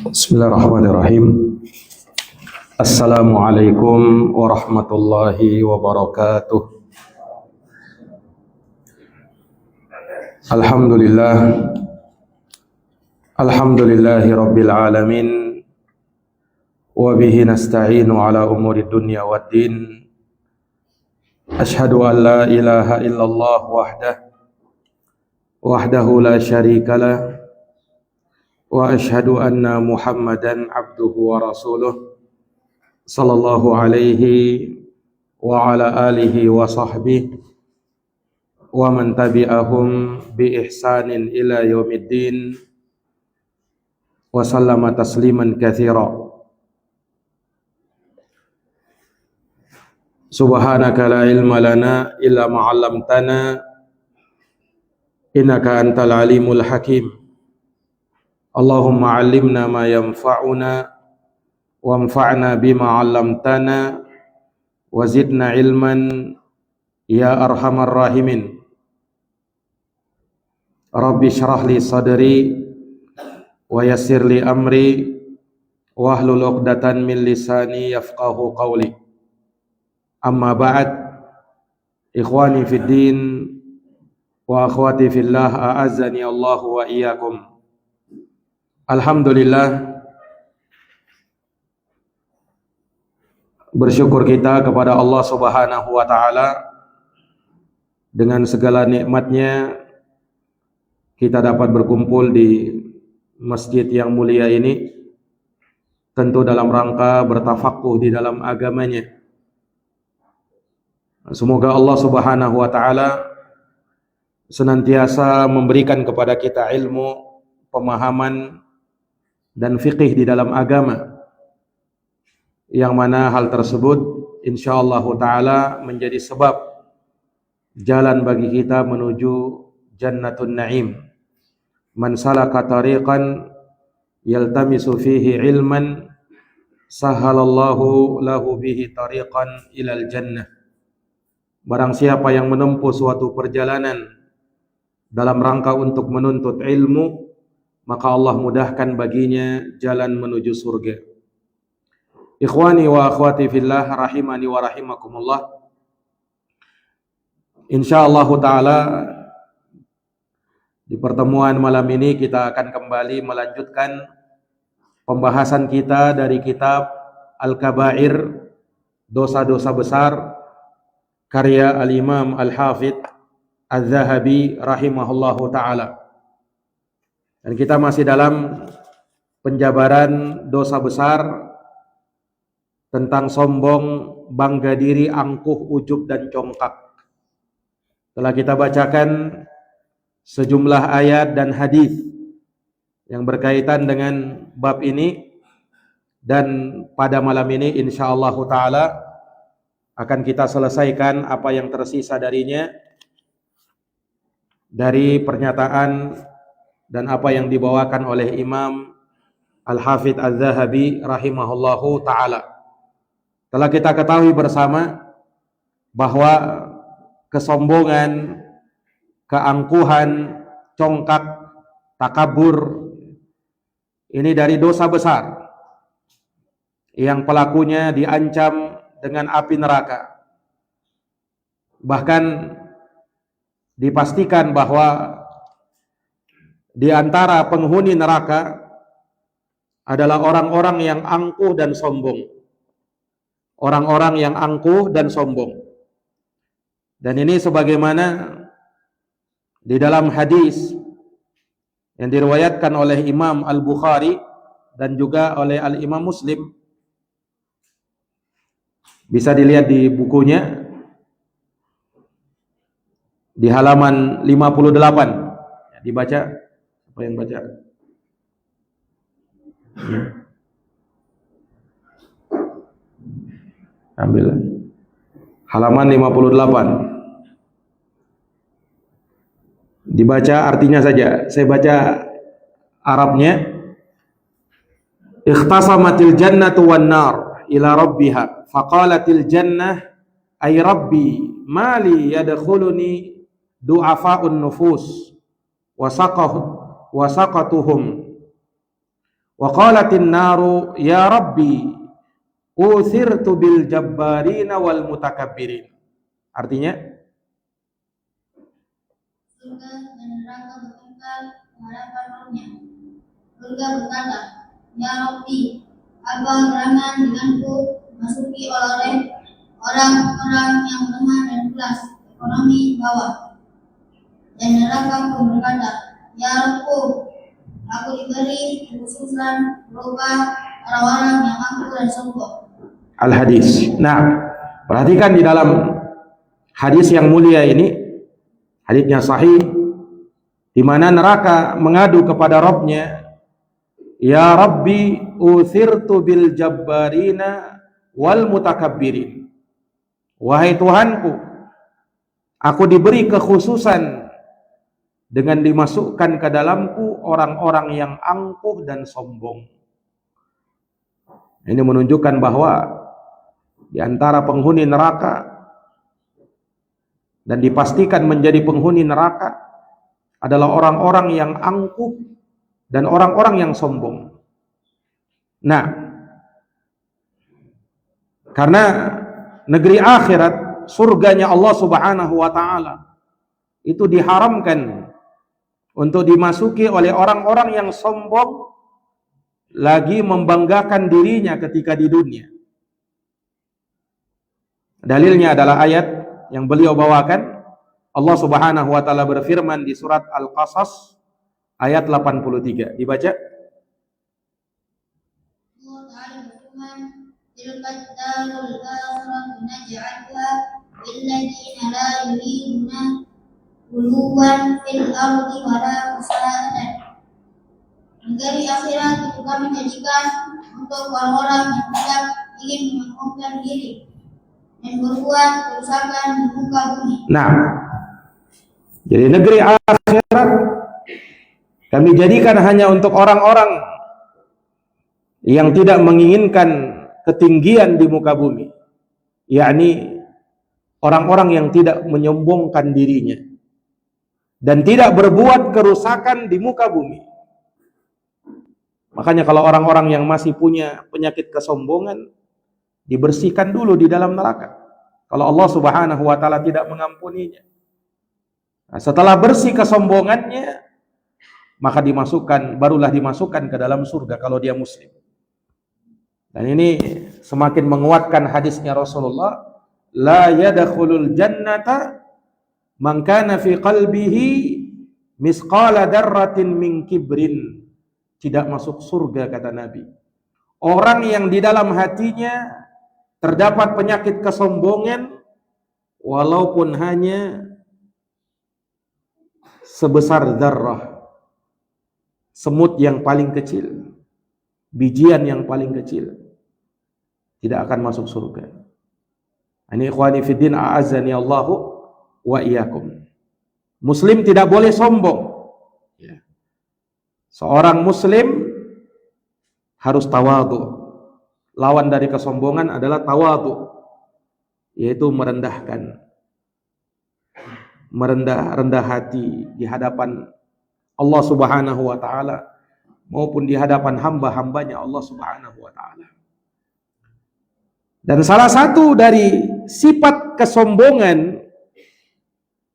Bismillahirrahmanirrahim. Assalamualaikum warahmatullahi wabarakatuh. Alhamdulillahi rabbil alamin. Wa bihi nasta'inu ala umuri dunya waddin. Ashhadu an la ilaha illallah wahdahu la syarika lah. Wa ashhadu anna Muhammadan abduhu wa rasuluh sallallahu alaihi wa ala alihi wa sahbihi wa man tabi'ahum bi ihsanin ila yaumiddin wa sallama tasliman katsira. Subhanaka la ilma lana illa ma 'allamtana innaka antal alimul hakim. Allahumma 'allimna ma yanfa'una wanfa'na bima 'allamtana wa zidna ilman ya arhamar rahimin. Rabbi shrah li sadri wa yassir li amri wahlul 'uqdatan min lisani yafqahu qawli. Amma ba'd, ikhwani fid din wa akhwati fillah, a'azzani Allah wa iyyakum. Alhamdulillah, bersyukur kita kepada Allah Subhanahu wa taala. Dengan segala nikmatnya kita dapat berkumpul di masjid yang mulia ini, tentu dalam rangka bertafakuh di dalam agamanya. Semoga Allah Subhanahu wa taala senantiasa memberikan kepada kita ilmu, pemahaman dan fikih di dalam agama, yang mana hal tersebut insyaallah taala menjadi sebab jalan bagi kita menuju jannatun na'im. Man salaka tariqan yaltamisu fihi ilman sahalallahu lahu bihi tariqan ilal jannah. Barang siapa yang menempuh suatu perjalanan dalam rangka untuk menuntut ilmu, maka Allah mudahkan baginya jalan menuju surga. Ikhwani wa akhwati fillah, rahimani wa rahimakumullah. Insyaallah taala di pertemuan malam ini kita akan kembali melanjutkan pembahasan kita dari kitab Al-Kabair, dosa-dosa besar, karya Al-Imam Al-Hafidh Az-Zahabi rahimahullahu taala. Dan kita masih dalam penjabaran dosa besar tentang sombong, bangga diri, angkuh, ujub dan congkak. Telah kita bacakan sejumlah ayat dan hadis yang berkaitan dengan bab ini, dan pada malam ini insyaallah taala akan kita selesaikan apa yang tersisa darinya dari pernyataan dan apa yang dibawakan oleh Imam Al-Hafidh Az-Zahabi rahimahullahu ta'ala. Telah kita ketahui bersama bahwa kesombongan, keangkuhan, congkak, takabur ini dari dosa besar yang pelakunya diancam dengan api neraka. Bahkan dipastikan bahwa di antara penghuni neraka adalah orang-orang yang angkuh dan sombong. Orang-orang yang angkuh dan sombong. Dan ini sebagaimana di dalam hadis yang diriwayatkan oleh Imam Al-Bukhari dan juga oleh Al-Imam Muslim. Bisa dilihat di bukunya di halaman 58. Dibaca. Apa yang baca? Ambil halaman 58. Dibaca artinya saja. Saya baca Arabnya. Ikhtasamatil jannatu wan nar ila rabbiha faqalatil jannah ay rabbi mali yadkhuluni du'afaun nufus wasaqatuhum wa qalatin naru ya rabbi uthirtu bil jabbarina wal mutakabbirin. Artinya surga dan neraka bertengkar menghadapkan rohnya. Surga berkata, ya Rabbi, apa gerangan denganku masuki oleh orang-orang yang lemah dan kelas ekonomi bawah. Dan neraka pun berkata, ya Rabbu, aku diberi kekhususan berupa orang-orang yang angkuh dan sombong. Al-hadis. Nah, perhatikan di dalam hadis yang mulia ini, hadisnya sahih, di mana neraka mengadu kepada Rabbnya, ya Rabbi uthirtu bil jabbarina wal mutakabbirin. Wahai Tuhanku, aku diberi kekhususan dengan dimasukkan ke dalamku orang-orang yang angkuh dan sombong. Ini menunjukkan bahwa di antara penghuni neraka dan dipastikan menjadi penghuni neraka adalah orang-orang yang angkuh dan orang-orang yang sombong. Nah, karena negeri akhirat, surganya Allah Subhanahu wa taala itu diharamkan untuk dimasuki oleh orang-orang yang sombong lagi membanggakan dirinya ketika di dunia. Dalilnya adalah ayat yang beliau bawakan. Allah Subhanahu wa taala berfirman di surat Al-Qasas ayat 83. Dibaca. Allah Ta'ala berfirman, tilkat darul akhiratu naj'alha lilladzina la yuriduna uluwan fil ardi wala fasadan. Negeri akhirat itu kami jadikan untuk orang-orang yang tidak ingin menyombongkan diri dan berbuat kerusakan di muka bumi. Nah, jadi negeri akhirat kami jadikan hanya untuk orang-orang yang tidak menginginkan ketinggian di muka bumi, yakni orang-orang yang tidak menyombongkan dirinya dan tidak berbuat kerusakan di muka bumi. Makanya kalau orang-orang yang masih punya penyakit kesombongan, dibersihkan dulu di dalam neraka. Kalau Allah Subhanahu wa taala tidak mengampuninya. Nah, setelah bersih kesombongannya, maka barulah dimasukkan ke dalam surga kalau dia muslim. Dan ini semakin menguatkan hadisnya Rasulullah, la yadkhulul jannata man kana fi qalbihi misqala darratin min kibrin. Tidak masuk surga, kata Nabi, orang yang di dalam hatinya terdapat penyakit kesombongan walaupun hanya sebesar darah, semut yang paling kecil, bijian yang paling kecil, tidak akan masuk surga. Ini ikhwani fiddin a'azzani Allahu wa iyyakum. Muslim tidak boleh sombong. Seorang muslim harus tawadhu. Lawan dari kesombongan adalah tawadhu, yaitu merendah hati di hadapan Allah Subhanahu wa taala maupun di hadapan hamba-hambanya Allah Subhanahu wa taala. Dan salah satu dari sifat kesombongan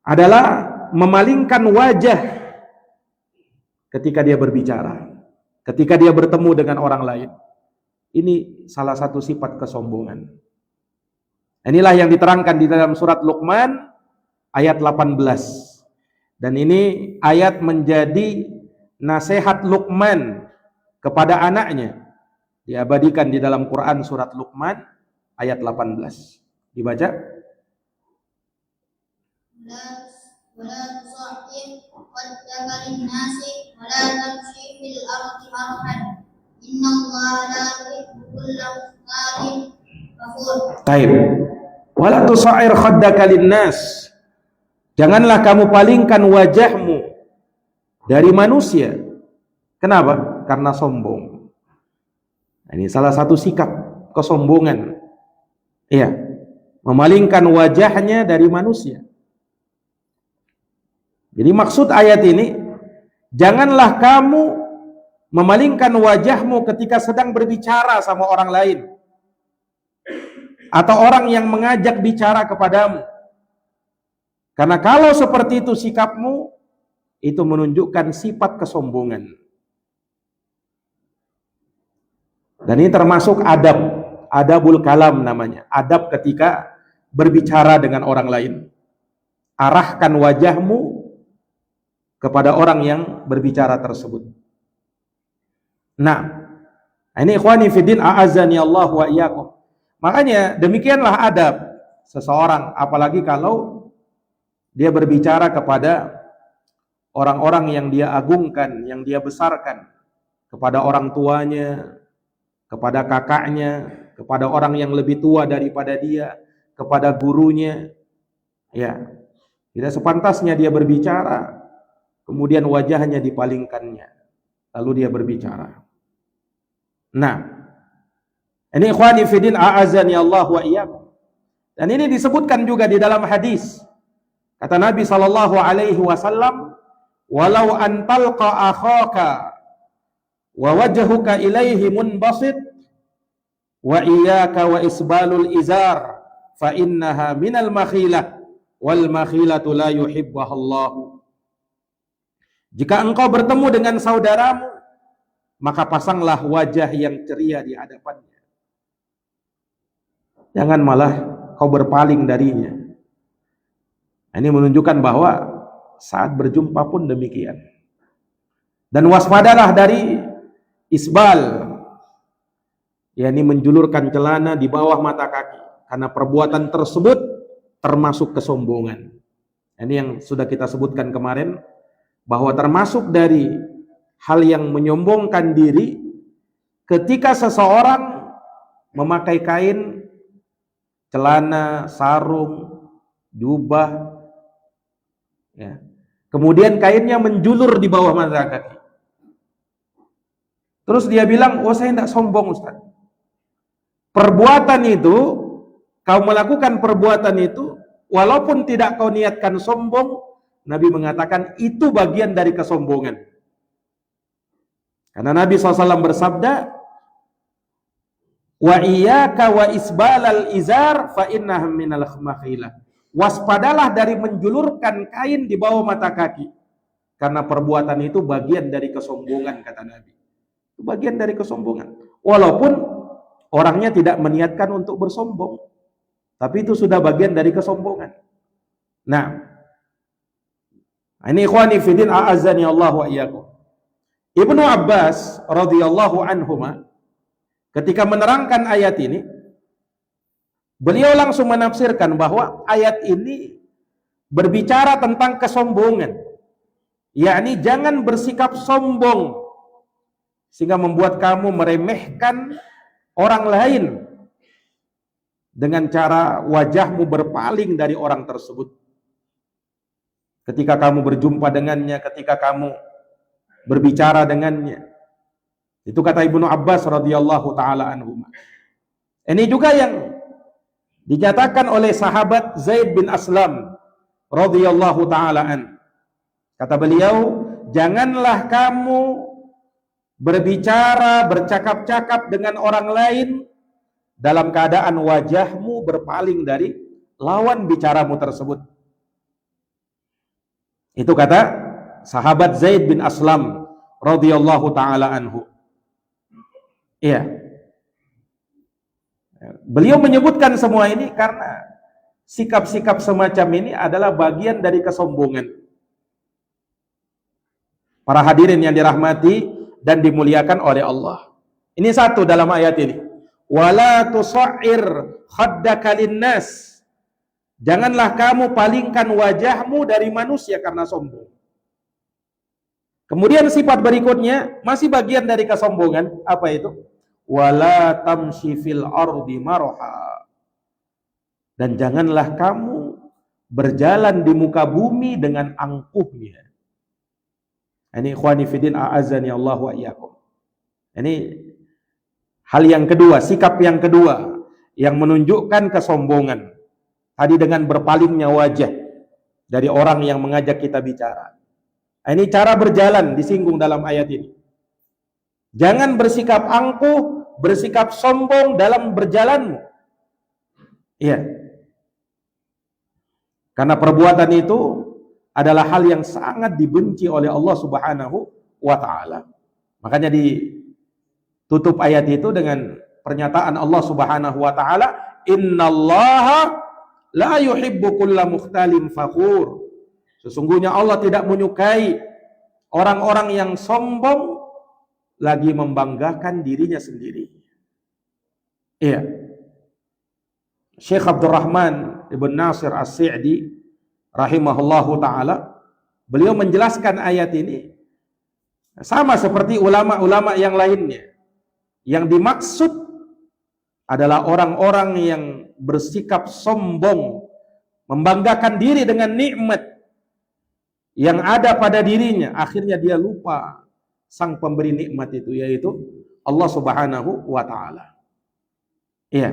adalah memalingkan wajah ketika dia berbicara, ketika dia bertemu dengan orang lain. Ini salah satu sifat kesombongan. Inilah yang diterangkan di dalam surat Luqman ayat 18. Dan ini ayat menjadi nasihat Luqman kepada anaknya. Diabadikan di dalam Quran surat Luqman ayat 18. Dibaca. ولا تصعد خدك للناس ولا تمشي في الأرض مرحا إن الله لا يحب كل مختال فخور. Baik. Wala tusa'ir khaddaka linnas. Janganlah kamu palingkan wajahmu dari manusia. Kenapa? Karena sombong. Ini salah satu sikap kesombongan. Iya, memalingkan wajahnya dari manusia. Jadi maksud ayat ini, janganlah kamu memalingkan wajahmu ketika sedang berbicara sama orang lain atau orang yang mengajak bicara kepadamu. Karena kalau seperti itu sikapmu, itu menunjukkan sifat kesombongan. Dan ini termasuk adabul kalam namanya. Adab ketika berbicara dengan orang lain. Arahkan wajahmu kepada orang yang berbicara tersebut. Nah, ini ikhwani fiddin a'azzani Allah wa iyyakum. Makanya demikianlah adab seseorang, apalagi kalau dia berbicara kepada orang-orang yang dia agungkan, yang dia besarkan, kepada orang tuanya, kepada kakaknya, kepada orang yang lebih tua daripada dia, kepada gurunya. Ya, tidak sepantasnya dia berbicara kemudian wajahnya dipalingkannya lalu dia berbicara. Nah, ini ikhwani fiddin a'azzani Allah wa iyyakum. Dan ini disebutkan juga di dalam hadis. Kata Nabi sallallahu alaihi wasallam, "Walau an talqa akhaka wa wajhuka ilaihi munbasit wa iyyaka wa isbalul izar fa innaha minal makhilah wal makhilatu la yuhibbuha Allah." Jika engkau bertemu dengan saudaramu, maka pasanglah wajah yang ceria di hadapannya. Jangan malah kau berpaling darinya. Ini menunjukkan bahwa saat berjumpa pun demikian. Dan waspadalah dari isbal, yakni menjulurkan celana di bawah mata kaki, karena perbuatan tersebut termasuk kesombongan. Ini yang sudah kita sebutkan kemarin, bahwa termasuk dari hal yang menyombongkan diri ketika seseorang memakai kain, celana, sarung, jubah, ya, kemudian kainnya menjulur di bawah mata kaki. Terus dia bilang, "Oh, saya tidak sombong, Ustaz." Perbuatan itu, kau melakukan perbuatan itu, walaupun tidak kau niatkan sombong, Nabi mengatakan itu bagian dari kesombongan. Karena Nabi SAW bersabda, "Wa iyyaka wa isbalal izar fa innaha minal makhilah." Waspadalah dari menjulurkan kain di bawah mata kaki, karena perbuatan itu bagian dari kesombongan, kata Nabi. Itu bagian dari kesombongan. Walaupun orangnya tidak meniatkan untuk bersombong, tapi itu sudah bagian dari kesombongan. Nah, ini ikhwani fiddin a'azzani Allah wa iyyakum. Ibnu Abbas radhiyallahu anhuma ketika menerangkan ayat ini, beliau langsung menafsirkan bahwa ayat ini berbicara tentang kesombongan. Yakni jangan bersikap sombong sehingga membuat kamu meremehkan orang lain dengan cara wajahmu berpaling dari orang tersebut. Ketika kamu berjumpa dengannya, ketika kamu berbicara dengannya. Itu kata Ibnu Abbas radhiyallahu taala anhu. Ini juga yang dinyatakan oleh sahabat Zaid bin Aslam radhiyallahu taala an. Kata beliau, janganlah kamu berbicara, bercakap-cakap dengan orang lain dalam keadaan wajahmu berpaling dari lawan bicaramu tersebut. Itu kata sahabat Zaid bin Aslam radhiyallahu taala anhu. Iya. Beliau menyebutkan semua ini karena sikap-sikap semacam ini adalah bagian dari kesombongan. Para hadirin yang dirahmati dan dimuliakan oleh Allah. Ini satu dalam ayat ini. Wala tusa'ir khaddaka linnas. Janganlah kamu palingkan wajahmu dari manusia karena sombong. Kemudian sifat berikutnya masih bagian dari kesombongan. Apa itu? Wala tamshi fil ardi marha. Dan janganlah kamu berjalan di muka bumi dengan angkuhnya. Ini ikhwani fiddin a'azzani Allah wa iyyakum. Ini Hal yang kedua, sikap yang kedua yang menunjukkan kesombongan. Tadi dengan berpalingnya wajah dari orang yang mengajak kita bicara. Ini cara berjalan disinggung dalam ayat ini. Jangan bersikap angkuh, bersikap sombong dalam berjalanmu. Iya. Karena perbuatan itu adalah hal yang sangat dibenci oleh Allah Subhanahu wa taala. Makanya ditutup ayat itu dengan pernyataan Allah Subhanahu wa taala, "Innallaha la yuhibbu kulla mukhtalin fakhur." Sesungguhnya Allah tidak menyukai orang-orang yang sombong lagi membanggakan dirinya sendiri. Iya. Syekh Abdurrahman Ibn Nasir As-Sa'di rahimahullahu taala, beliau menjelaskan ayat ini sama seperti ulama-ulama yang lainnya. Yang dimaksud adalah orang-orang yang bersikap sombong, membanggakan diri dengan nikmat yang ada pada dirinya, akhirnya dia lupa sang pemberi nikmat itu, yaitu Allah Subhanahu wa taala. Iya.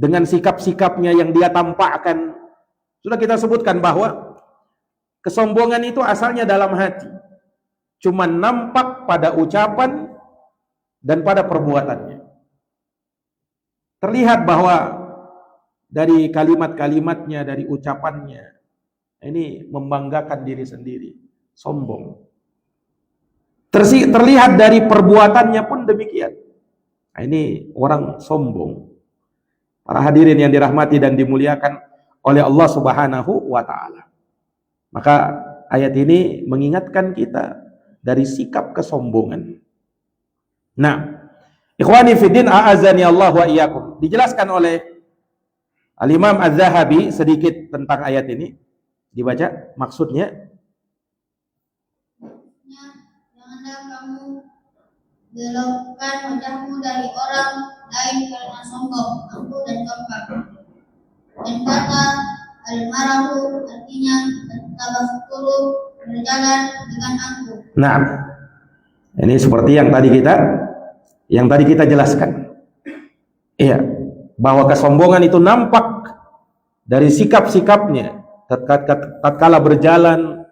Dengan sikap-sikapnya yang dia tampakkan, sudah kita sebutkan bahwa kesombongan itu asalnya dalam hati, cuma nampak pada ucapan dan pada perbuatannya. Terlihat bahwa dari kalimat-kalimatnya, dari ucapannya, ini membanggakan diri sendiri, sombong. Terlihat dari perbuatannya pun demikian. Nah, ini orang sombong. Para hadirin yang dirahmati dan dimuliakan oleh Allah Subhanahu wa taala. Maka ayat ini mengingatkan kita dari sikap kesombongan. Nah, ikhwani fiddin a'azani Allah wa iyyakum. Dijelaskan oleh Al-Imam Az-Zahabi sedikit tentang ayat ini. Dibaca maksudnya. Janganlah kamu belokkan wajahmu dari orang lain karena sombong, angkuh dan congkak. Dan kata al-marahu artinya tabasukuru, berjalan dengan angkuh. Nah, ini seperti yang tadi kita jelaskan. Iya, bahwa kesombongan itu nampak dari sikap-sikapnya. Tatkala berjalan,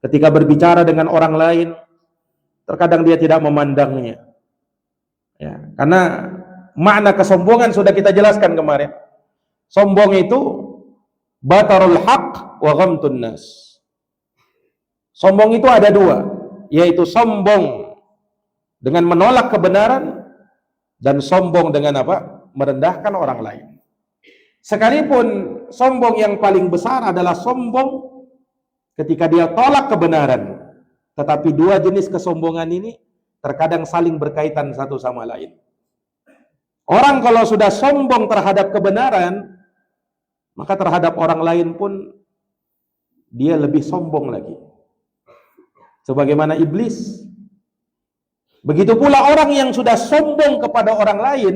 ketika berbicara dengan orang lain, terkadang dia tidak memandangnya. Ya, karena makna kesombongan sudah kita jelaskan kemarin. Sombong itu batarul haq wa ghamtun nas. Sombong itu ada dua, yaitu sombong dengan menolak kebenaran dan sombong dengan apa? Merendahkan orang lain. Sekalipun sombong yang paling besar adalah sombong ketika dia tolak kebenaran. Tetapi dua jenis kesombongan ini terkadang saling berkaitan satu sama lain. Orang kalau sudah sombong terhadap kebenaran, maka terhadap orang lain pun dia lebih sombong lagi. Sebagaimana iblis. Begitu pula orang yang sudah sombong kepada orang lain,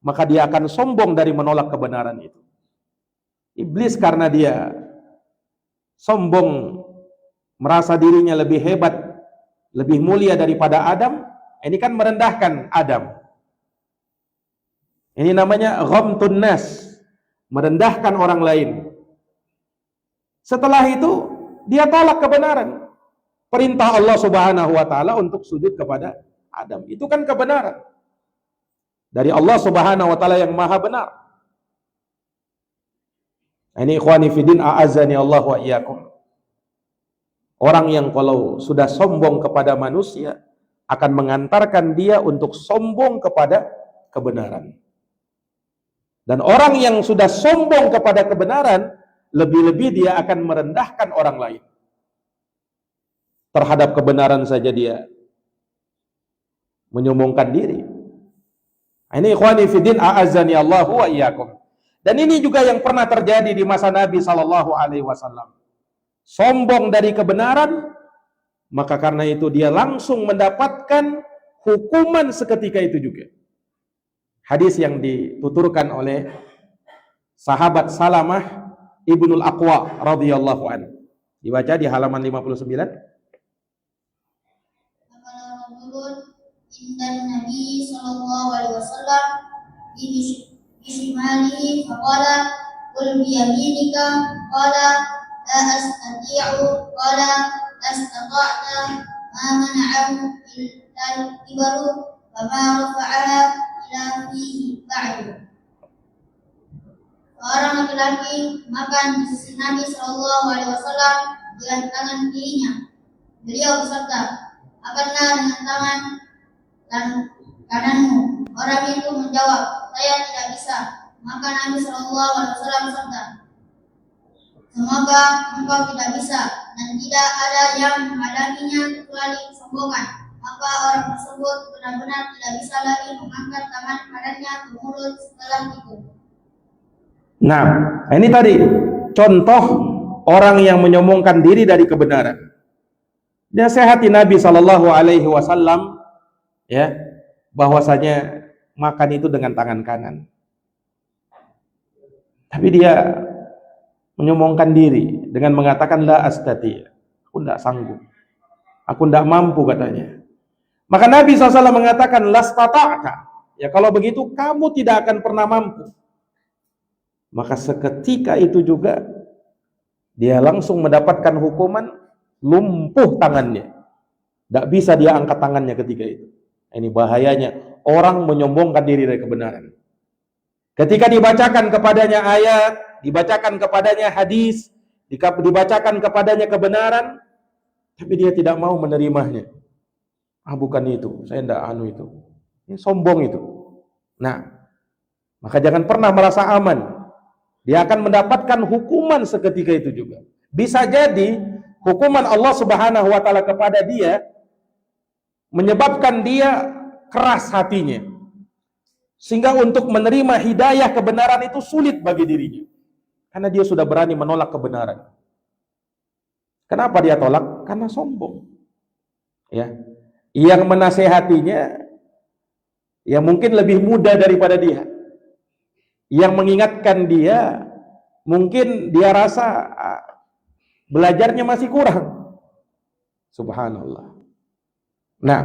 maka dia akan sombong dari menolak kebenaran itu. Iblis karena dia sombong, merasa dirinya lebih hebat, lebih mulia daripada Adam, ini kan merendahkan Adam. Ini namanya ghamtun nas, merendahkan orang lain. Setelah itu, dia tolak kebenaran. Perintah Allah Subhanahu wa taala untuk sujud kepada Adam. Itu kan kebenaran dari Allah Subhanahu wa taala yang maha benar. Ini ikhwani fiddin a'azzani Allah wa iyyakum. Orang yang kalau sudah sombong kepada manusia akan mengantarkan dia untuk sombong kepada kebenaran. Dan orang yang sudah sombong kepada kebenaran, lebih-lebih dia akan merendahkan orang lain. Terhadap kebenaran saja dia menyombongkan diri. Ini ikhwani fiddin a'azzani Allah wa iyyakum. Dan ini juga yang pernah terjadi di masa Nabi sallallahu alaihi wasallam. Sombong dari kebenaran, maka karena itu dia langsung mendapatkan hukuman seketika itu juga. Hadis yang dituturkan oleh sahabat Salamah Ibnul Aqwa radhiyallahu anhu. Dibaca di halaman 59. indan Nabi sallallahu alaihi wasallam bishimalihi faqala qul biyaminika qala la astati'u qala astata'ta ma mana'ahu illa al-kibaru wa ma rafa'aha ila fihi ba'du. Seorang laki-laki makan di sisi Nabi sallallahu alaihi wasallam dengan tangan kirinya. Beliau bersabda, "Makanlah dengan tangan dan kananmu." Orang itu menjawab, "Saya tidak bisa." Maka Nabi sallallahu alaihi wasallam bersabda, "Semoga engkau tidak bisa dan tidak ada yang menghalanginya kecuali kesombongan." Maka orang tersebut benar-benar tidak bisa lagi mengangkat tangan kanannya ke mulut setelah itu. Nah, ini tadi contoh orang yang menyombongkan diri dari kebenaran. Nasihati Nabi Shallallahu Alaihi Wasallam, ya, bahwasanya makan itu dengan tangan kanan. Tapi dia menyombongkan diri dengan mengatakan la astati, aku tidak sanggup, aku tidak mampu katanya. Maka Nabi SAW mengatakan lastata'ka, ya kalau begitu kamu tidak akan pernah mampu. Maka seketika itu juga dia langsung mendapatkan hukuman lumpuh tangannya. Tidak bisa dia angkat tangannya ketika itu. Ini bahayanya orang menyombongkan diri dari kebenaran. Ketika dibacakan kepadanya ayat, dibacakan kepadanya hadis, dibacakan kepadanya kebenaran, tapi dia tidak mau menerimanya. Bukan itu, saya tidak itu. Ini sombong itu. Nah, maka jangan pernah merasa aman. Dia akan mendapatkan hukuman seketika itu juga. Bisa jadi hukuman Allah Subhanahu wa taala kepada dia menyebabkan dia keras hatinya. Sehingga untuk menerima hidayah kebenaran itu sulit bagi dirinya. Karena dia sudah berani menolak kebenaran. Kenapa dia tolak? Karena sombong. Ya. Yang menasehatinya ya mungkin lebih muda daripada dia. Yang mengingatkan dia mungkin dia rasa belajarnya masih kurang. Subhanallah. Nah,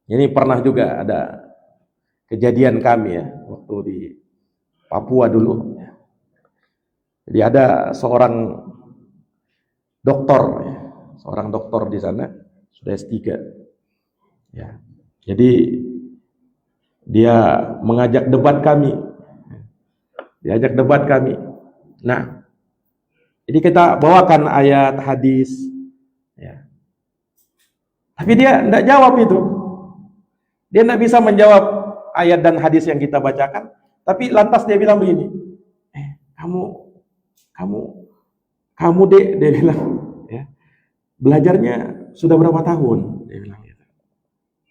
ini pernah juga ada kejadian kami ya waktu di Papua dulu. Jadi ada seorang doktor ya, seorang dokter di sana sudah S3. Ya. Jadi dia mengajak debat kami. Diajak debat kami. Nah, jadi kita bawakan ayat hadis ya. Tapi dia tidak jawab itu. Dia tidak bisa menjawab ayat dan hadis yang kita bacakan, tapi lantas dia bilang begini, kamu dek, dia bilang, ya, belajarnya sudah berapa tahun? Dia bilang gitu.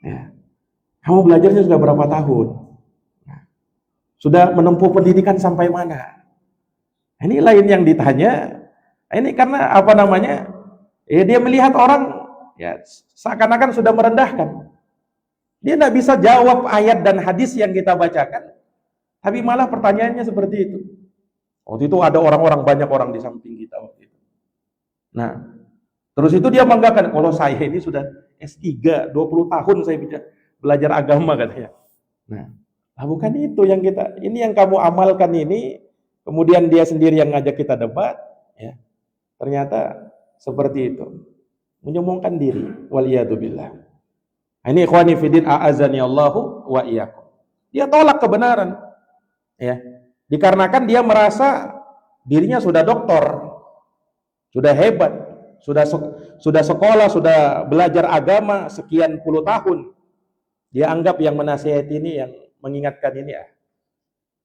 Ya, kamu belajarnya sudah berapa tahun? Nah, sudah menempuh pendidikan sampai mana? Ini lain yang ditanya. Ini karena apa namanya? Ya, dia melihat orang ya seakan-akan sudah merendahkan. Dia tidak bisa jawab ayat dan hadis yang kita bacakan, tapi malah pertanyaannya seperti itu. Waktu itu ada orang-orang, banyak orang di samping kita waktu itu. Nah, terus itu dia banggakan, kalau saya ini sudah S3, 20 tahun saya belajar agama katanya. Nah, bukan itu yang kita, ini yang kamu amalkan ini, kemudian dia sendiri yang ngajak kita debat, ya. Ternyata seperti itu. Menyombongkan diri, waliyadzubillah. Ini ikhwani fiddin a'azani Allahu wa iyyakum. Dia tolak kebenaran. Ya. Dikarenakan dia merasa dirinya sudah doktor, sudah hebat, sudah sekolah, sudah belajar agama sekian puluh tahun. Dia anggap yang menasihati ini, yang mengingatkan ini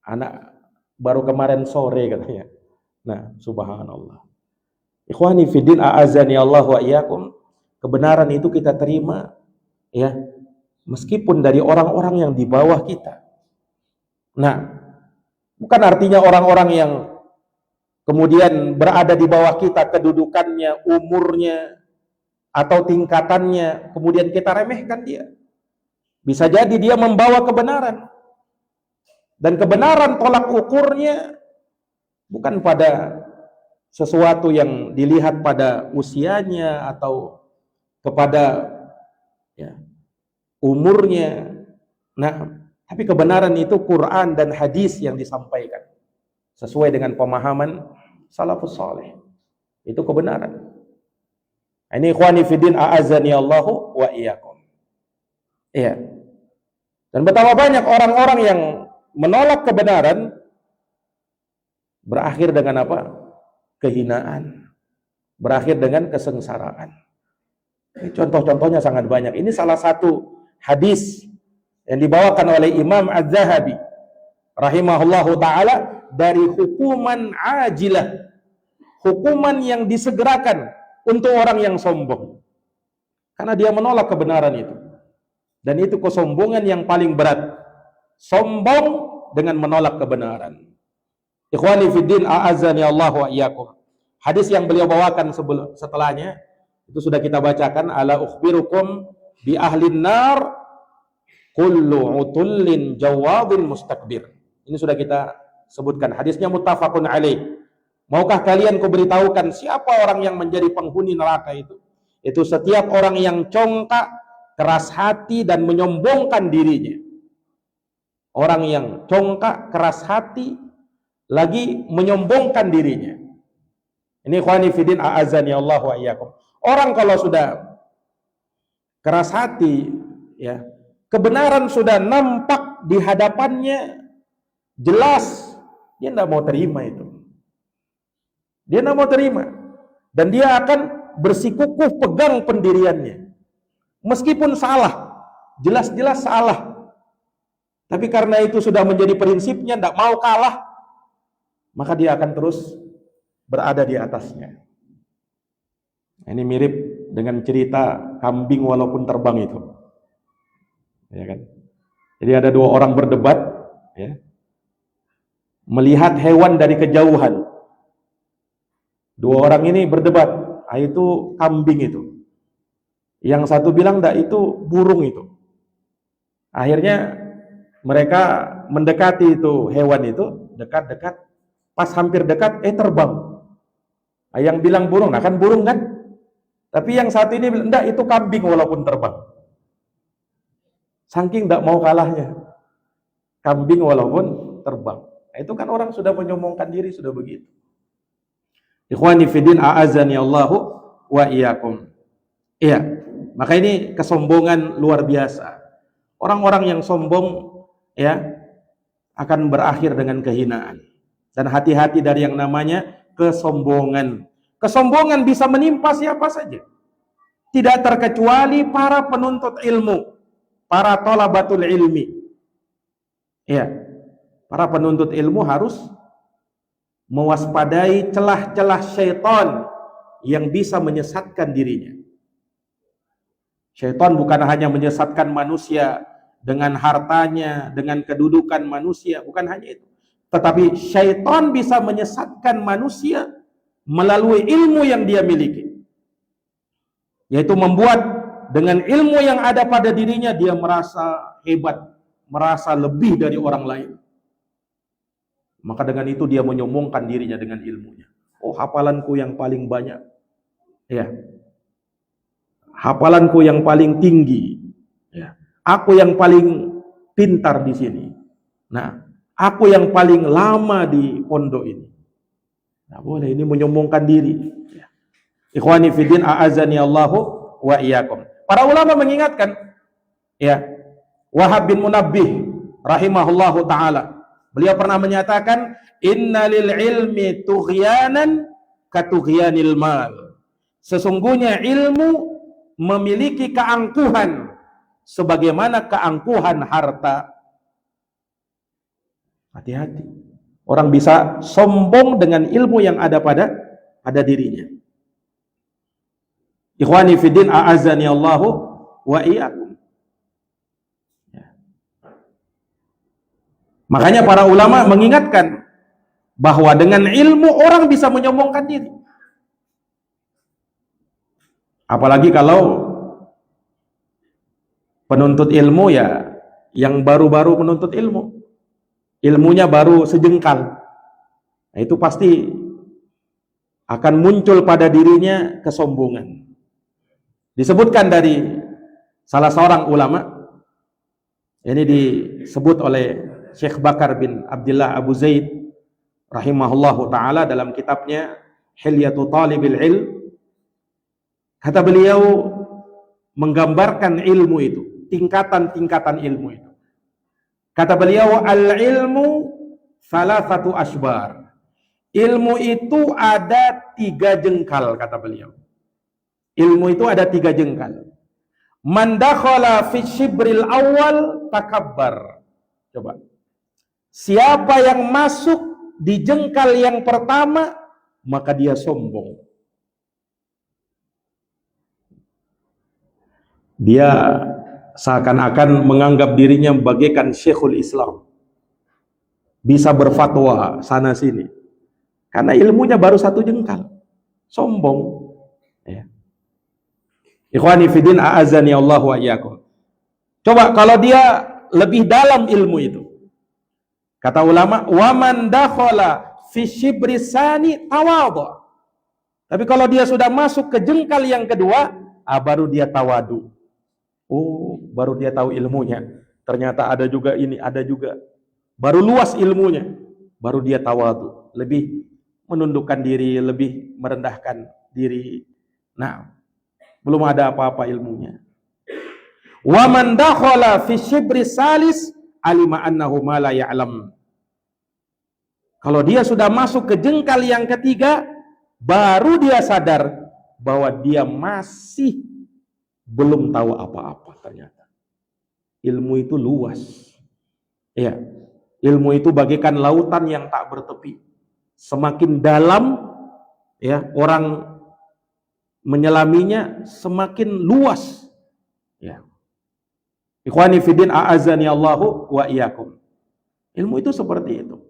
anak baru kemarin sore katanya. Nah, subhanallah. Ikhwani fiddin a'azani Allahu wa iyyakum. Kebenaran itu kita terima ya, meskipun dari orang-orang yang di bawah kita. Nah, bukan artinya orang-orang yang kemudian berada di bawah kita, kedudukannya, umurnya, atau tingkatannya, kemudian kita remehkan dia. Bisa jadi dia membawa kebenaran. Dan kebenaran tolak ukurnya bukan pada sesuatu yang dilihat pada usianya atau kepada ya, umurnya. Nah, tapi kebenaran itu Quran dan hadis yang disampaikan sesuai dengan pemahaman salafus saleh. Itu kebenaran. Ini ikhwani fiddin a'azzani Allahu wa iyyakum. Iya. Dan betapa banyak orang-orang yang menolak kebenaran berakhir dengan apa? Kehinaan. Berakhir dengan kesengsaraan. Contoh-contohnya sangat banyak. Ini salah satu hadis yang dibawakan oleh Imam Az-Zahabi rahimahullahu ta'ala dari hukuman ajilah, hukuman yang disegerakan untuk orang yang sombong karena dia menolak kebenaran itu. Dan itu kesombongan yang paling berat, sombong dengan menolak kebenaran. Ikhwani fiddin a'azzani Allah wa iyyakum. Hadis yang beliau bawakan setelahnya itu sudah kita bacakan, ala ukhbirukum bi ahlin nar kullu utullin jawadin mustakbir. Ini sudah kita sebutkan. Hadisnya muttafaqun alaih. Maukah kalian kuberitahukan siapa orang yang menjadi penghuni neraka itu? Itu setiap orang yang congkak, keras hati dan menyombongkan dirinya. Orang yang congkak, keras hati lagi menyombongkan dirinya. Ini ikhwani fiddin a'azzani Allah wa iyyakum. Orang kalau sudah keras hati, ya, kebenaran sudah nampak di hadapannya jelas, dia tidak mau terima itu. Dia tidak mau terima. Dan dia akan bersikukuh pegang pendiriannya. Meskipun salah, jelas-jelas salah. Tapi karena itu sudah menjadi prinsipnya, tidak mau kalah, maka dia akan terus berada di atasnya. Ini mirip dengan cerita kambing walaupun terbang itu. Ya kan? Jadi ada dua orang berdebat, ya, melihat hewan dari kejauhan. Dua orang ini berdebat, itu kambing itu. Yang satu bilang enggak, itu burung itu. Akhirnya mereka mendekati itu hewan itu, dekat-dekat. Pas hampir dekat, terbang. Yang bilang burung, nah kan burung kan? Tapi yang satu ini bilang, enggak, itu kambing walaupun terbang. Saking enggak mau kalahnya. Kambing walaupun terbang. Nah, itu kan orang sudah menyombongkan diri, sudah begitu. Ikhwani fiddin a'azzani Allahu wa iyyakum. Iya, maka ini kesombongan luar biasa. Orang-orang yang sombong, ya, akan berakhir dengan kehinaan. Dan hati-hati dari yang namanya kesombongan. Kesombongan bisa menimpa siapa saja. Tidak terkecuali para penuntut ilmu, para thalabatul ilmi. Ya, para penuntut ilmu harus mewaspadai celah-celah syaitan yang bisa menyesatkan dirinya. Syaitan bukan hanya menyesatkan manusia dengan hartanya, dengan kedudukan manusia, bukan hanya itu. Tetapi syaitan bisa menyesatkan manusia melalui ilmu yang dia miliki. Yaitu membuat dengan ilmu yang ada pada dirinya dia merasa hebat, merasa lebih dari orang lain. Maka dengan itu dia menyombongkan dirinya dengan ilmunya. Oh, hafalanku yang paling banyak. Ya. Hafalanku yang paling tinggi. Ya. Aku yang paling pintar di sini. Nah, aku yang paling lama di pondok ini. Nah, boleh, ini menyombongkan diri. Ya. Ikhwani fiddin a'azzani Allahu wa iyyakum. Para ulama mengingatkan, ya, Wahab bin Munabbih rahimahullahu taala, beliau pernah menyatakan, innalil ilmi tughyanan katughyanil mal. Sesungguhnya ilmu memiliki keangkuhan sebagaimana keangkuhan harta. Hati-hati. Orang bisa sombong dengan ilmu yang ada pada dirinya. Ikhwani fiddin a'azzani Allahu wa iyyakum. Makanya para ulama mengingatkan bahwa dengan ilmu orang bisa menyombongkan diri. Apalagi kalau penuntut ilmu, ya, yang baru-baru menuntut ilmu, ilmunya baru sejengkal. Nah, itu pasti akan muncul pada dirinya kesombongan. Disebutkan dari salah seorang ulama, Ini disebut oleh Syekh Bakar bin Abdullah Abu Zaid rahimahullahu taala dalam kitabnya Hilyatu Talibil Ilm. Kata beliau menggambarkan ilmu itu, tingkatan-tingkatan ilmu itu. Kata beliau, al-ilmu salasatu asbar. Ilmu itu ada 3 jengkal, kata beliau. Ilmu itu ada 3 jengkal. Man dakhala fi syibril awal takabbar. Coba. Siapa yang masuk di jengkal yang pertama, maka dia sombong. Dia seakan-akan menganggap dirinya bagaikan Syekhul Islam. Bisa berfatwa sana sini. Karena ilmunya baru 1 jengkal. Sombong. Ya. Ikhwani fiddin a'azani Allah wa iyyakum. Coba kalau dia lebih dalam ilmu itu. Kata ulama, wa man dakhala fi syibrisani tawadhu. Tapi kalau dia sudah masuk ke jengkal yang kedua, baru dia tawadu. Oh, baru dia tahu ilmunya. Ternyata ada juga ini, ada juga. Baru luas ilmunya. Baru dia tawadu. Lebih menundukkan diri, lebih merendahkan diri. Nah, belum ada apa-apa ilmunya. Wa man dakhala fi syibri salis alima annahu ma la ya'lam. Kalau dia sudah masuk ke jengkal yang ketiga, baru dia sadar bahwa dia masih belum tahu apa-apa ternyata. Ilmu itu luas. Ya. Ilmu itu bagaikan lautan yang tak bertepi. Semakin dalam ya orang menyelaminya, semakin luas. Ya. Ikhwani fiddin a'azani Allahu wa iyyakum. Ilmu itu seperti itu.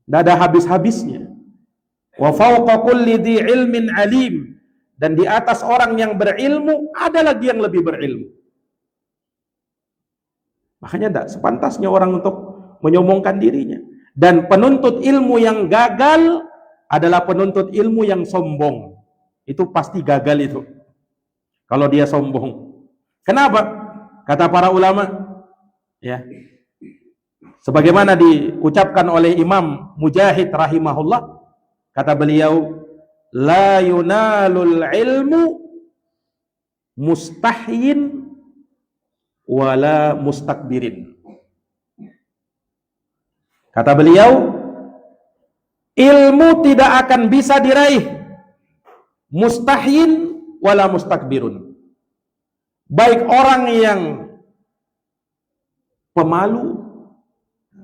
Tidak ada habis-habisnya. Wa fawqa kulli dhi ilmin alim. Dan di atas orang yang berilmu, ada lagi yang lebih berilmu. Makanya tidak sepantasnya orang untuk menyombongkan dirinya. Dan penuntut ilmu yang gagal adalah penuntut ilmu yang sombong. Itu pasti gagal itu. Kalau dia sombong. Kenapa? Kata para ulama, ya. Sebagaimana diucapkan oleh Imam Mujahid rahimahullah, kata beliau, la yunalul ilmu mustahyin wala mustakbirin. Kata beliau, ilmu tidak akan bisa diraih mustahyin wala mustakbirun. Baik orang yang pemalu,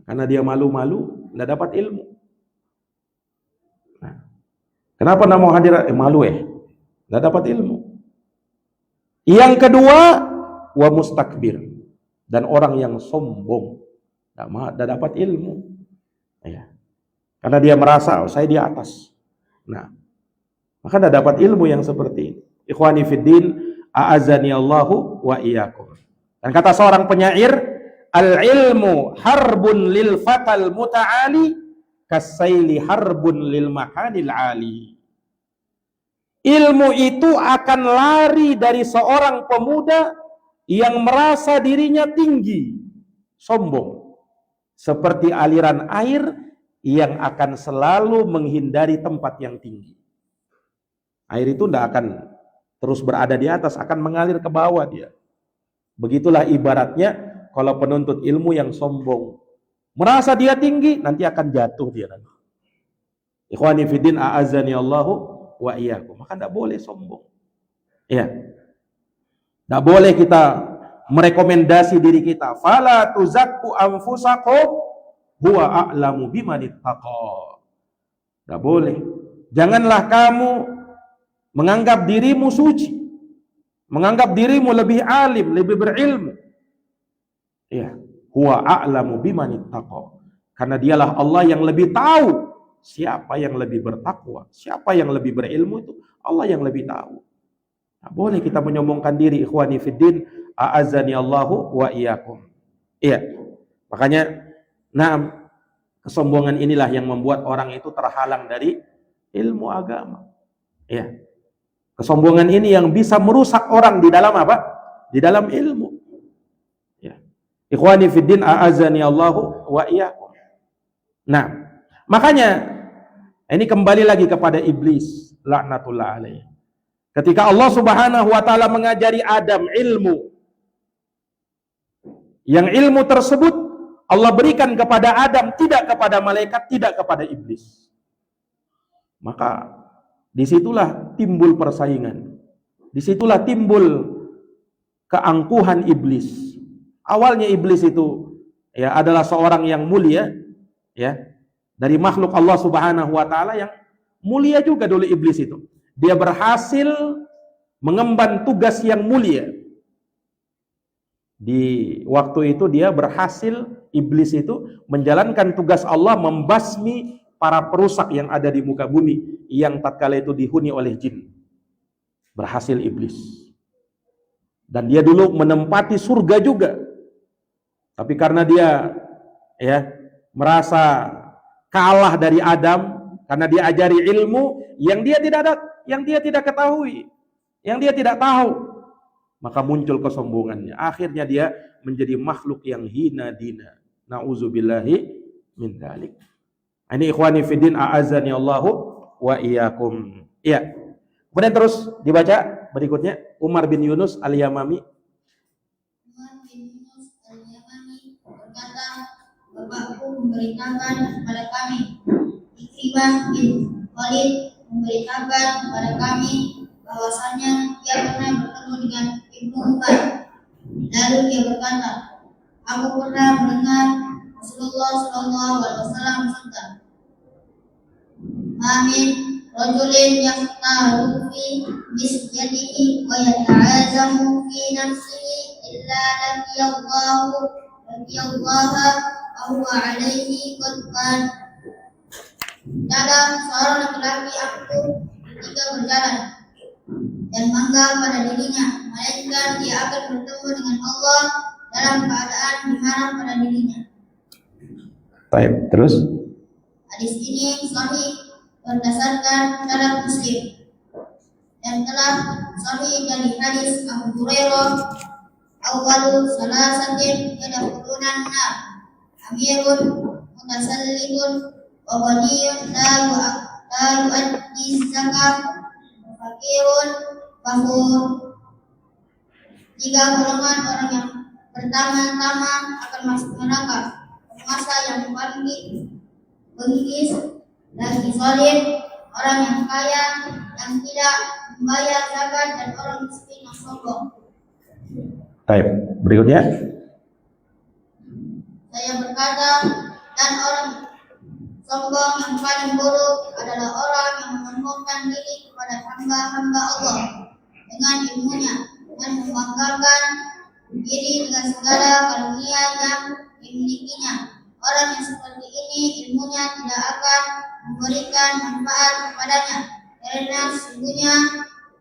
karena dia malu-malu, tidak dapat ilmu. Nah, kenapa tidak mau hadir? Malu tidak dapat ilmu. Yang kedua, wa mustakbir, dan orang yang sombong, tidak dapat ilmu. Ya. Karena dia merasa, saya di atas. Nah, maka tidak dapat ilmu yang seperti ini. Ikhwani fiddin, a'azani Allahu wa iyyakum. Dan kata seorang penyair, al-ilmu harbun lil fatal muta'ali kasaili harbun lil makanil ali. Ilmu itu akan lari dari seorang pemuda yang merasa dirinya tinggi, sombong, seperti aliran air yang akan selalu menghindari tempat yang tinggi. Air itu tidak akan terus berada di atas, akan mengalir ke bawah dia. Begitulah ibaratnya kalau penuntut ilmu yang sombong, merasa dia tinggi, nanti akan jatuh dia nanti. Ikhwani fiddin a'azani Allahu wa iyyakum. Maka tidak boleh sombong. Ya. Tidak boleh kita merekomendasi diri kita. Fala tuzakku anfusakum huwa a'lamu bimanittaqa. Tidak boleh. Janganlah kamu menganggap dirimu suci, menganggap dirimu lebih alim, lebih berilmu. Ya, huwa a'lamu bimanittaqa. Karena dialah Allah yang lebih tahu siapa yang lebih bertakwa, siapa yang lebih berilmu, itu Allah yang lebih tahu. Nah, boleh kita menyombongkan diri, ikhwani fiddin, a'azani Allahu wa iyyakum. Iya. Makanya, nah, kesombongan inilah yang membuat orang itu terhalang dari ilmu agama. Iya. Kesombongan ini yang bisa merusak orang di dalam apa? Di dalam ilmu. Ya. Ikhwani fiddin, a'azani Allahu wa iyyakum. Nah, makanya ini kembali lagi kepada iblis, laknatullah alaih. Ketika Allah Subhanahu wa taala mengajari Adam ilmu, yang ilmu tersebut Allah berikan kepada Adam, tidak kepada malaikat, tidak kepada iblis. Maka disitulah timbul persaingan, disitulah timbul keangkuhan iblis. Awalnya iblis itu ya adalah seorang yang mulia, ya, dari makhluk Allah Subhanahu wa taala yang mulia juga dulu iblis itu. Dia berhasil mengemban tugas yang mulia. Di waktu itu dia berhasil, iblis itu menjalankan tugas Allah membasmi para perusak yang ada di muka bumi yang tatkala itu dihuni oleh jin. Berhasil iblis. Dan dia dulu menempati surga juga. Tapi karena dia ya merasa kalah dari Adam, karena dia ajari ilmu yang dia tidak ketahui, yang dia tidak tahu, maka muncul kesombongannya. Akhirnya dia menjadi makhluk yang hina dina. Nauzubillahi min dzalik. Ini ikhwani fiddin, a'azani Allahu wa iyyakum. Iya. Kemudian terus dibaca berikutnya, Umar bin Yunus al-Yamami. Berkata, bapakku memberitakan kepada kami, Ikrimah bin Khalid memberitakan kepada kami bahwasanya ia pernah bertemu dengan Ibnu Umar. Lalu dia berkata, aku pernah mendengar Rasulullah SAW bersabda, Amin rajulin yaqtaru fi misjadihi wa yata'azamu fi nafsihi illa laqiyallaha wa huwa alaihi qadban. Dalam seorang laki-laki aku ketika berjalan dan bangga pada dirinya, melainkan dia akan bertemu dengan Allah dalam keadaan diharap pada dirinya. Baik, terus Hadis ini sahih berdasarkan syarat Muslim dan telah sahih dari hadis Abu Hurairah, awwalu salasatin yadkhuluna an-nar amirun mutasallitun wa ghaniyun la yu'addi zakat wa fakirun fakhur. 3 golongan orang yang pertama-tama akan masuk neraka: penguasa yang bengis, lagi zalim, orang yang kaya yang tidak membayar zakat, dan orang miskin yang sombong. baik, berikutnya. Saya berkata, dan orang sombong yang paling buruk adalah orang yang menyombongkan diri kepada hamba-hamba Allah dengan ilmunya dan membanggakan diri dengan segala karunia yang dimilikinya. Orang yang seperti ini ilmunya tidak akan memberikan manfaat kepadanya, karena sesungguhnya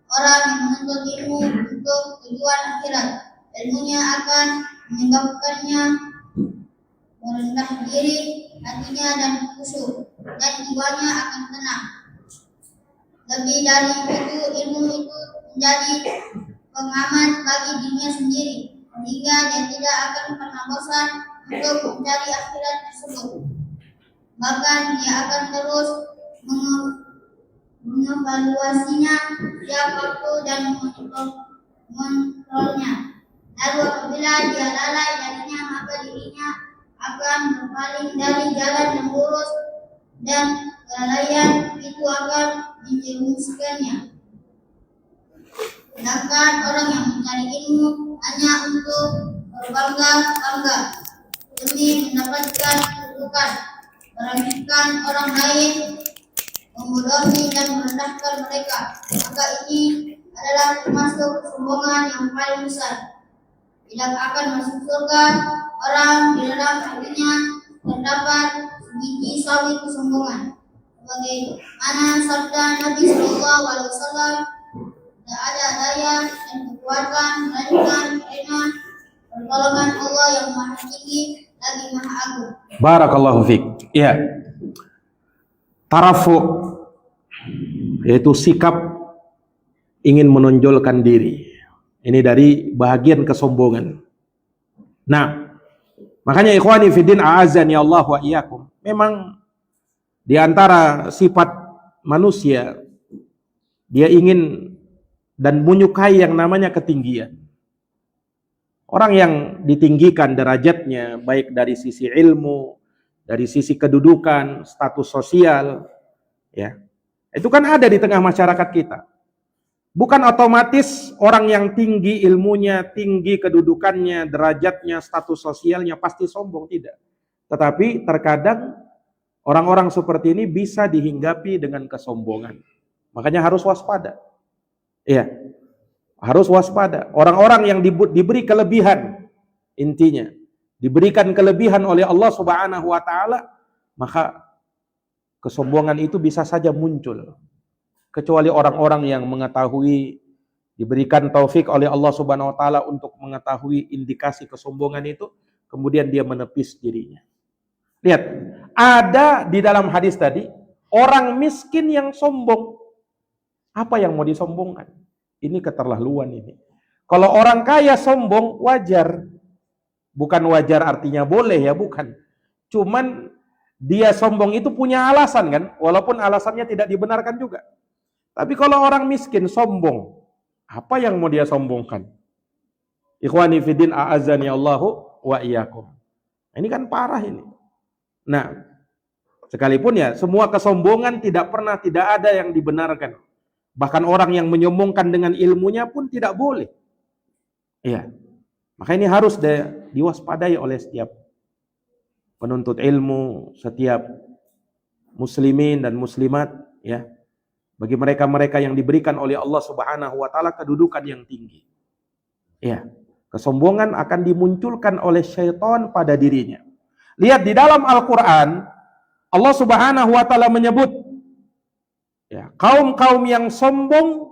orang yang menuntut ilmu untuk tujuan akhirat, ilmunya akan menyebabkannya merendah diri hatinya dan khusyuk, dan jiwanya akan tenang. Lebih dari itu, ilmu itu menjadi pengamat bagi dirinya sendiri, sehingga dia tidak akan pernah bosan untuk mencari akhirat tersebut. Bahkan dia akan terus mengevaluasinya setiap waktu dan mengontrolnya. Lalu apabila dia lalai darinya, maka dirinya akan berpaling dari jalan yang lurus dan kelalaian itu akan menjerumuskannya. Sedangkan orang yang mencari ilmu hanya untuk berbangga-bangga demi mendapatkan kedudukan, meremehkan orang lain, membodohi dan merendahkan mereka, maka ini adalah termasuk kesombongan yang paling besar. Tidak akan masuk surga orang di dalam hatinya terdapat sebiji sawi kesombongan. Sebagaimana sabda Nabi SAW, tidak ada daya dan kekuatan melainkan karena pertolongan Allah yang Maha Tinggi lagi Maha Agung. Barakallahu fiik. Ya. Tarafu yaitu sikap ingin menonjolkan diri. Ini dari bahagian kesombongan. Nah, Makanya ikhwani fiddin a'azzani Allah wa iyyakum, memang di antara sifat manusia dia ingin dan menyukai yang namanya ketinggian. Orang yang ditinggikan derajatnya baik dari sisi ilmu, dari sisi kedudukan, status sosial, ya. Itu kan ada di tengah masyarakat kita. Bukan otomatis orang yang tinggi ilmunya, tinggi kedudukannya, derajatnya, status sosialnya pasti sombong, tidak. Tetapi terkadang orang-orang seperti ini bisa dihinggapi dengan kesombongan. Makanya harus waspada. Iya. Harus waspada. Orang-orang yang diberi kelebihan, intinya diberikan kelebihan oleh Allah Subhanahu wa taala, maka kesombongan itu bisa saja muncul. Kecuali orang-orang yang mengetahui, diberikan taufik oleh Allah Subhanahu wa taala untuk mengetahui indikasi kesombongan itu, kemudian dia menepis dirinya. Lihat, ada di dalam hadis tadi orang miskin yang sombong. Apa yang mau disombongkan? Ini keterlaluan ini. Kalau orang kaya sombong wajar. Bukan wajar artinya boleh ya, bukan. Cuman dia sombong itu punya alasan kan, walaupun alasannya tidak dibenarkan juga. Tapi kalau orang miskin sombong, apa yang mau dia sombongkan? Ikhwani fiddin a'azzani Allahu wa iyyakum. Ini kan parah ini. Nah, sekalipun ya semua kesombongan tidak ada yang dibenarkan. Bahkan orang yang menyombongkan dengan ilmunya pun tidak boleh. Iya. Maka ini harus diwaspadai oleh setiap penuntut ilmu, setiap muslimin dan muslimat, ya. Bagi mereka-mereka yang diberikan oleh Allah Subhanahu wa taala kedudukan yang tinggi. Ya, kesombongan akan dimunculkan oleh syaitan pada dirinya. Lihat di dalam Al-Qur'an, Allah Subhanahu wa taala menyebut ya, kaum-kaum yang sombong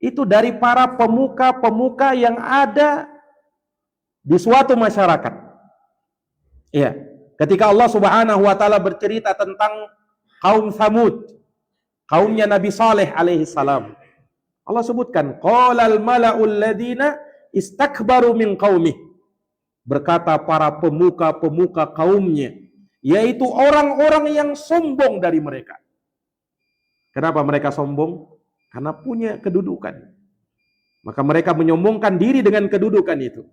itu dari para pemuka-pemuka yang ada di suatu masyarakat. Ya, ketika Allah Subhanahu wa taala bercerita tentang kaum Tsamud, kaumnya Nabi Saleh alaihi salam. Allah sebutkan, qalal mala'ul ladina istakbaru min qaumih. Berkata para pemuka-pemuka kaumnya, yaitu orang-orang yang sombong dari mereka. Kenapa mereka sombong? Karena punya kedudukan. Maka mereka menyombongkan diri dengan kedudukan itu.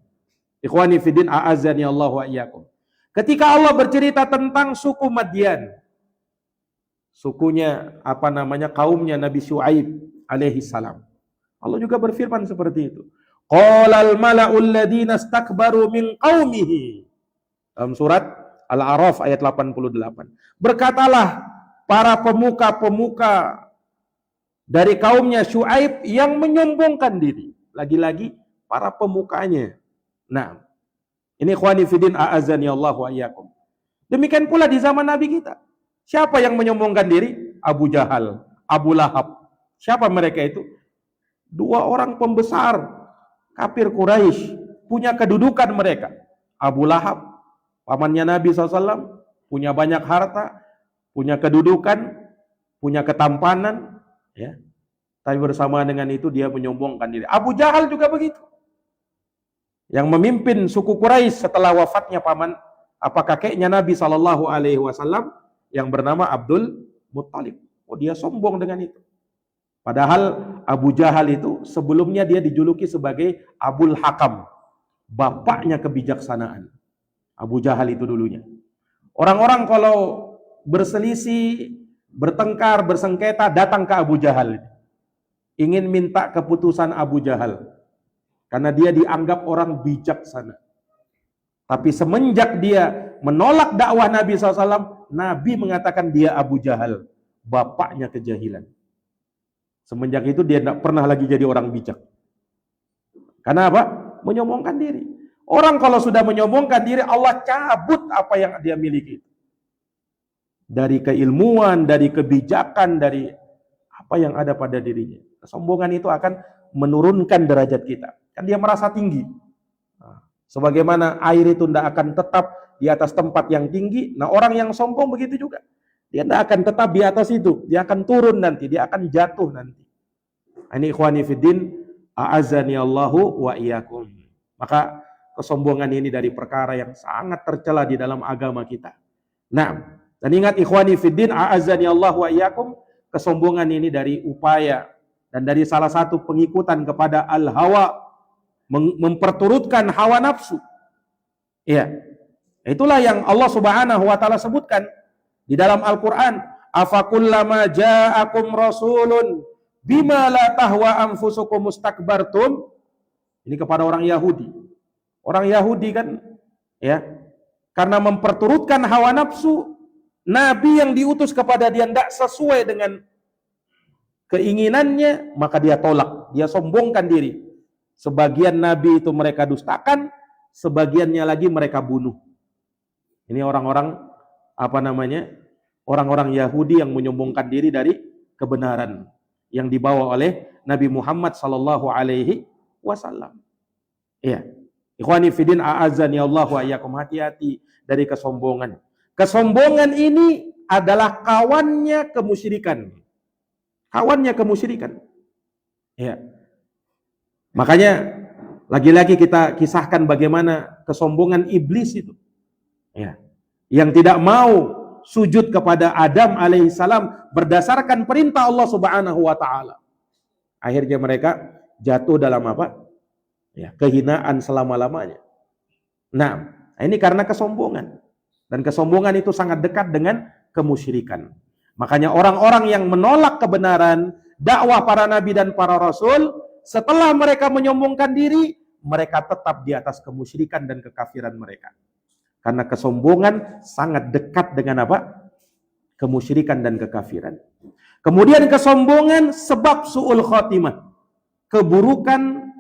Ikhwani fiddin a'azzani Allah wa iyyakum. Ketika Allah bercerita tentang suku Madian, sukunya kaumnya Nabi Syuaib alaihi salam, Allah juga berfirman seperti itu. Qalal mala'ul ladina istakbaru min qaumihi. Dalam surat Al-A'raf ayat 88. Berkatalah para pemuka-pemuka dari kaumnya Syuaib yang menyombongkan diri. Lagi-lagi para pemukanya. Nah, ini ikhwani fiddin a'azzani Allah wa iyyakum. Demikian pula di zaman Nabi kita. Siapa yang menyombongkan diri? Abu Jahal, Abu Lahab. Siapa mereka itu? Dua orang pembesar kafir Quraisy, punya kedudukan mereka. Abu Lahab, pamannya Nabi SAW, punya banyak harta, punya kedudukan, punya ketampanan, ya. Tapi bersamaan dengan itu dia menyombongkan diri. Abu Jahal juga begitu. Yang memimpin suku Quraisy setelah wafatnya kakeknya Nabi SAW yang bernama Abdul Muttalib. Oh, dia sombong dengan itu. Padahal Abu Jahal itu sebelumnya dia dijuluki sebagai Abul Hakam, bapaknya kebijaksanaan. Abu Jahal itu dulunya. Orang-orang kalau berselisih, bertengkar, bersengketa datang ke Abu Jahal. Ingin minta keputusan Abu Jahal. Karena dia dianggap orang bijaksana. Tapi semenjak dia menolak dakwah Nabi SAW, Nabi mengatakan dia Abu Jahal, bapaknya kejahilan. Semenjak itu dia tidak pernah lagi jadi orang bijak. Karena apa? Menyombongkan diri. Orang kalau sudah menyombongkan diri, Allah cabut apa yang dia miliki. Dari keilmuan, dari kebijakan, dari apa yang ada pada dirinya. Kesombongan itu akan menurunkan derajat kita. Kan dia merasa tinggi. Sebagaimana air itu tidak akan tetap di atas tempat yang tinggi, nah orang yang sombong begitu juga. Dia tidak akan tetap di atas itu, dia akan turun nanti, dia akan jatuh nanti. Ini ikhwani fiddin, a'azzani Allahu wa iyyakum. Maka kesombongan ini dari perkara yang sangat tercela di dalam agama kita. Nah, dan ingat ikhwani fiddin, a'azzani Allah wa iyyakum, kesombongan ini dari upaya dan dari salah satu pengikutan kepada al-hawa, memperturutkan hawa nafsu. Ya. Itulah yang Allah Subhanahu wa taala sebutkan di dalam Al-Qur'an, afakullama ja'akum rasulun bima la tahwa anfusukum mustakbartum. Ini kepada orang Yahudi. Orang Yahudi kan ya, karena memperturutkan hawa nafsu, nabi yang diutus kepada dia tidak sesuai dengan keinginannya, maka dia tolak, dia sombongkan diri. Sebagian nabi itu mereka dustakan, sebagiannya lagi mereka bunuh. Ini orang-orang orang-orang Yahudi yang menyombongkan diri dari kebenaran yang dibawa oleh Nabi Muhammad sallallahu alaihi wasallam. Iya. Ikhwani fiddin, a'azzani Allah wa iyyakum, hati-hati dari kesombongan. Kesombongan ini adalah kawannya kemusyrikan. Kawannya kemusyrikan. Ya. Makanya lagi-lagi kita kisahkan bagaimana kesombongan iblis itu. Ya. Yang tidak mau sujud kepada Adam alaihissalam berdasarkan perintah Allah Subhanahu wa taala. Akhirnya mereka jatuh dalam apa? Ya, kehinaan selama-lamanya. Nah, ini karena kesombongan. Dan kesombongan itu sangat dekat dengan kemusyrikan. Makanya orang-orang yang menolak kebenaran, dakwah para nabi dan para rasul, setelah mereka menyombongkan diri, mereka tetap di atas kemusyrikan dan kekafiran mereka. Karena kesombongan sangat dekat dengan apa? Kemusyrikan dan kekafiran. Kemudian kesombongan sebab su'ul khotimah. Keburukan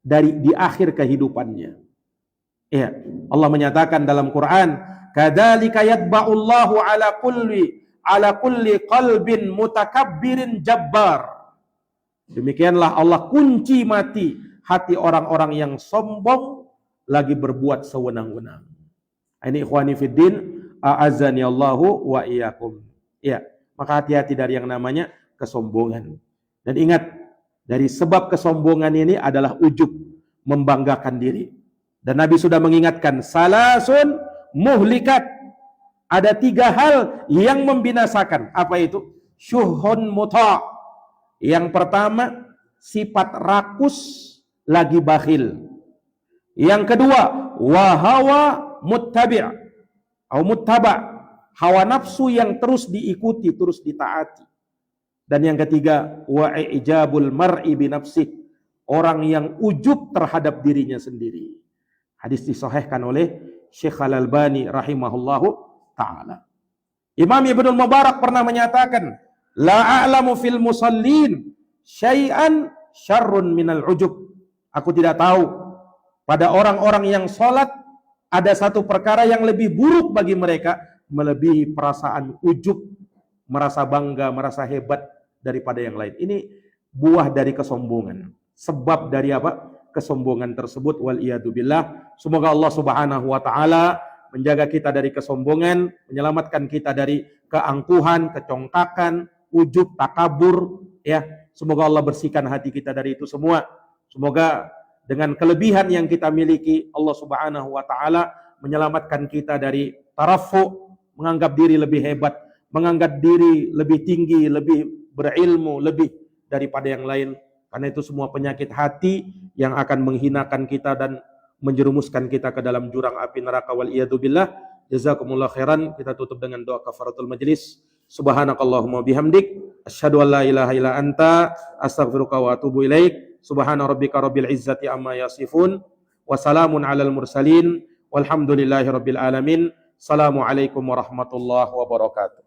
di akhir kehidupannya. Ya, Allah menyatakan dalam Quran, kadzalika yatba'ullahu ala kulli qalbin mutakabbirin jabbar. Demikianlah Allah kunci mati hati orang-orang yang sombong lagi berbuat sewenang-wenang. Ini ikhwani fiddin, a'azzani Allahu wa iyyakum. Ya, maka hati-hati dari yang namanya kesombongan. Dan ingat, dari sebab kesombongan ini adalah ujub, membanggakan diri. Dan Nabi sudah mengingatkan, salasun muhlikat. Ada 3 hal yang membinasakan. Apa itu? Syuhun muta'. Yang pertama, sifat rakus lagi bakhil. Yang kedua, wahawa muttabi' atau muttaba'. Hawa nafsu yang terus diikuti, terus ditaati. Dan yang ketiga, wa'ijabul mar'i binafsih, orang yang ujub terhadap dirinya sendiri. Hadis disahihkan oleh Syekh Al-Albani rahimahullahu ta'ala. Imam Ibnul Mubarak pernah menyatakan, la a'lamu fil musallin syai'an syarrun minal ujub. Aku tidak tahu pada orang-orang yang sholat ada satu perkara yang lebih buruk bagi mereka melebihi perasaan ujub, merasa bangga, merasa hebat daripada yang lain. Ini buah dari kesombongan. Sebab dari apa? Kesombongan tersebut, wal iyadu billah. Semoga Allah Subhanahu wa taala menjaga kita dari kesombongan, menyelamatkan kita dari keangkuhan, kecongkakan, ujub, takabur, ya. Semoga Allah bersihkan hati kita dari itu semua. Semoga dengan kelebihan yang kita miliki, Allah Subhanahu wa taala menyelamatkan kita dari tarafu, menganggap diri lebih hebat, menganggap diri lebih tinggi, lebih berilmu, lebih daripada yang lain. Karena itu semua penyakit hati yang akan menghinakan kita dan menjerumuskan kita ke dalam jurang api neraka, wal iyadu billah. Jazakumullah khairan. Kita tutup dengan doa kafaratul majlis. Subhanakallahumma bihamdik, asyhadu an la ilaha illa anta, astaghfiruka wa atubu ilaik. Subhana rabbika rabbil izzati amma yasifun, wa salamun alal mursalin, walhamdulillahi rabbil alamin. Assalamualaikum warahmatullahi wabarakatuh.